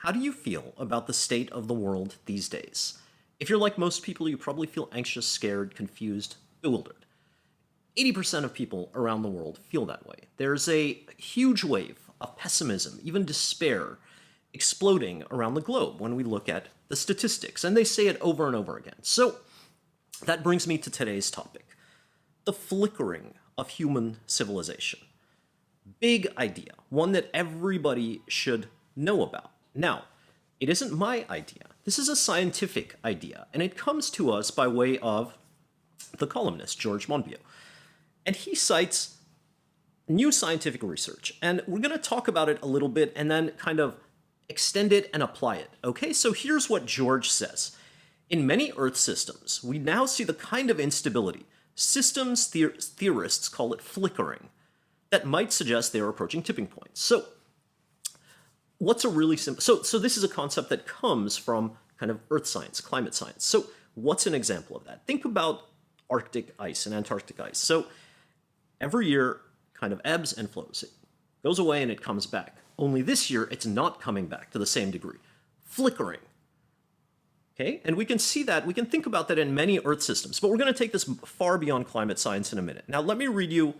How do you feel about the state of the world these days? If you're like most people, you probably feel anxious, scared, confused, bewildered. 80% of people around the world feel that way. There's a huge wave of pessimism, even despair, exploding around the globe when we look at the statistics, and they say it over and over again. So that brings me to today's topic, the flickering of human civilization. Big idea, one that everybody should know about. Now, it isn't my idea. This is a scientific idea, and it comes to us by way of the columnist George Monbiot. And he cites new scientific research, and we're going to talk about it a little bit and then kind of extend it and apply it. Okay, so here's what George says. In many Earth systems, we now see the kind of instability systems theorists call it flickering that might suggest they are approaching tipping points. So what's a really simple, so this is a concept that comes from kind of earth science, climate science. So what's an example of that? Think about Arctic ice and Antarctic ice. So every year kind of ebbs and flows. It goes away and it comes back. Only this year, it's not coming back to the same degree. Flickering. Okay, and we can see that, we can think about that in many Earth systems, but we're going to take this far beyond climate science in a minute. Now, let me read you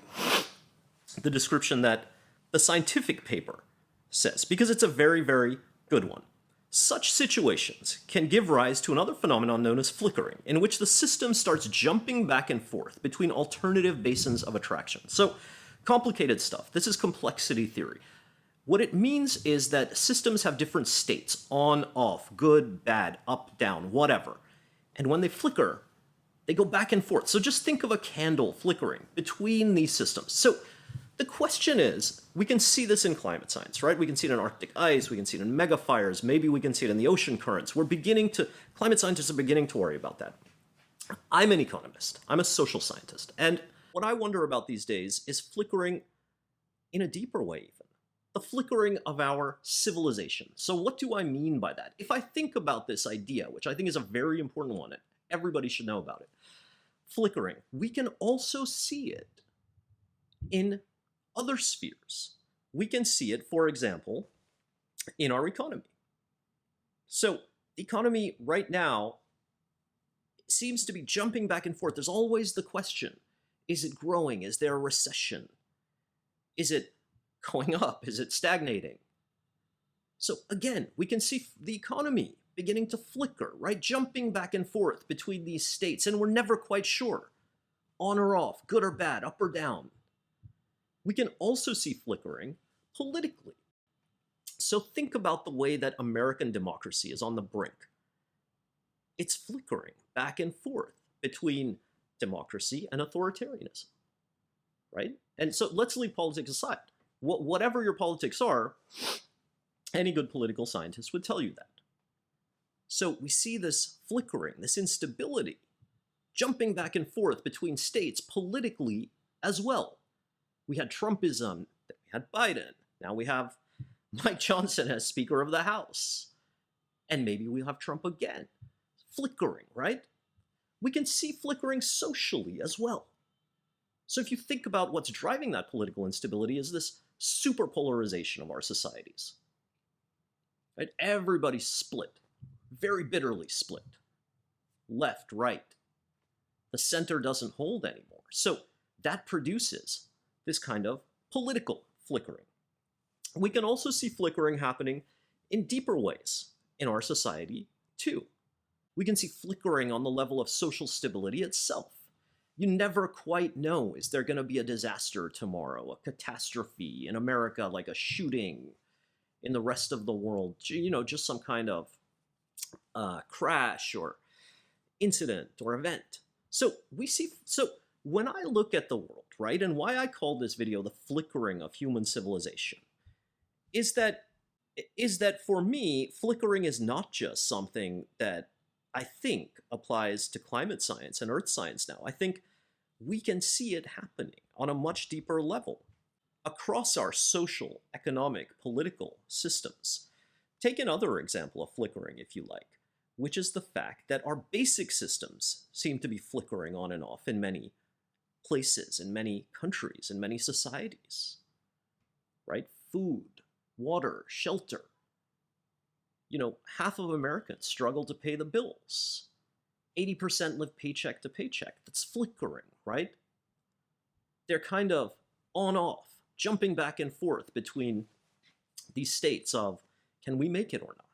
the description that the scientific paper says, because it's a very, very good one. Such situations can give rise to another phenomenon known as flickering, in which the system starts jumping back and forth between alternative basins of attraction. So, complicated stuff. This is complexity theory. What it means is that systems have different states, on, off, good, bad, up, down, whatever. And when they flicker, they go back and forth. So just think of a candle flickering between these systems. So the question is, we can see this in climate science, right? We can see it in Arctic ice, we can see it in megafires, maybe we can see it in the ocean currents. Climate scientists are beginning to worry about that. I'm an economist, I'm a social scientist, and what I wonder about these days is flickering in a deeper way even. The flickering of our civilization. So what do I mean by that? If I think about this idea, which I think is a very important one, and everybody should know about it, flickering, we can also see it in other spheres. We can see it, for example, in our economy. So the economy right now seems to be jumping back and forth. There's always the question, is it growing? Is there a recession? Is it going up? Is it stagnating? So again, we can see the economy beginning to flicker, right? Jumping back and forth between these states, and we're never quite sure, on or off, good or bad, up or down. We can also see flickering politically. So think about the way that American democracy is on the brink. It's flickering back and forth between democracy and authoritarianism, right? And so let's leave politics aside. Whatever your politics are, any good political scientist would tell you that. So we see this flickering, this instability, jumping back and forth between states politically as well. We had Trumpism, then we had Biden, now we have Mike Johnson as Speaker of the House, and maybe we'll have Trump again. Flickering, right? We can see flickering socially as well. So if you think about what's driving that political instability is this superpolarization of our societies. Right? Everybody's split, very bitterly split. Left, right. The center doesn't hold anymore. So that produces this kind of political flickering. We can also see flickering happening in deeper ways in our society too. We can see flickering on the level of social stability itself. You never quite know, is there going to be a disaster tomorrow, a catastrophe in America, like a shooting in the rest of the world, just some kind of crash or incident or event. So when I look at the world, right, and why I call this video the flickering of human civilization, is that for me, flickering is not just something that I think applies to climate science and earth science now. I think we can see it happening on a much deeper level across our social, economic, political systems. Take another example of flickering, if you like, which is the fact that our basic systems seem to be flickering on and off in many places, in many countries, in many societies, right? Food, water, shelter. Half of Americans struggle to pay the bills. 80% live paycheck to paycheck. That's flickering, right? They're kind of on off, jumping back and forth between these states of, can we make it or not?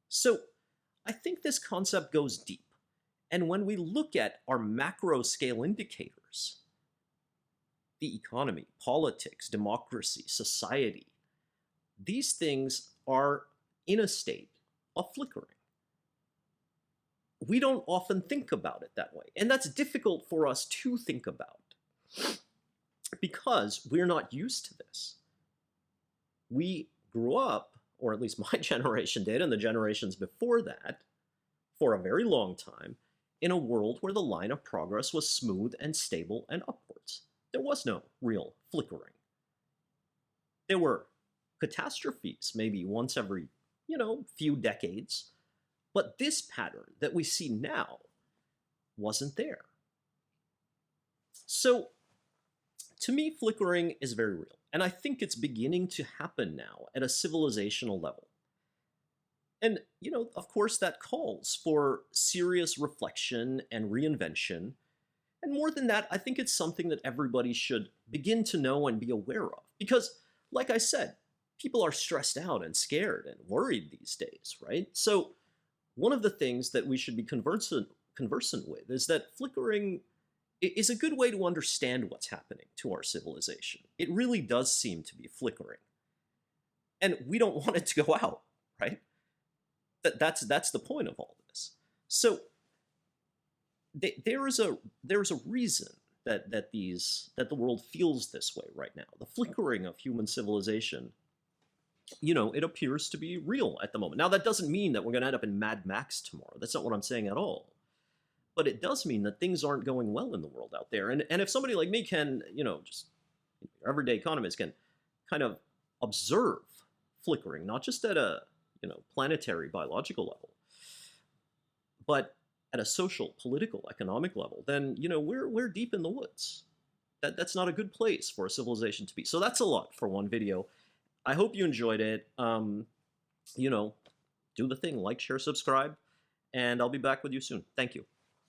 So I think this concept goes deep. And when we look at our macro scale indicators, the economy, politics, democracy, society, these things are in a state of flickering. We don't often think about it that way. And that's difficult for us to think about because we're not used to this. We grew up, or at least my generation did, and the generations before that, for a very long time, in a world where the line of progress was smooth and stable and upwards. There was no real flickering. There were catastrophes, maybe once every, few decades, but this pattern that we see now wasn't there. So, to me, flickering is very real, and I think it's beginning to happen now at a civilizational level. And, of course, that calls for serious reflection and reinvention. And more than that, I think it's something that everybody should begin to know and be aware of. Because, like I said, people are stressed out and scared and worried these days, right? So, one of the things that we should be conversant with is that flickering is a good way to understand what's happening to our civilization. It really does seem to be flickering. And we don't want it to go out, right? That's the point of all this. So there is a reason that the world feels this way right now. The flickering of human civilization, it appears to be real at the moment. Now that doesn't mean that we're going to end up in Mad Max tomorrow. That's not what I'm saying at all. But it does mean that things aren't going well in the world out there. And if somebody like me can, just everyday economist can kind of observe flickering, not just at a planetary biological level, but at a social, political, economic level, then we're deep in the woods. That's not a good place for a civilization to be. So that's a lot for one video. I hope you enjoyed it. Do the thing, like, share, subscribe, and I'll be back with you soon. Thank you.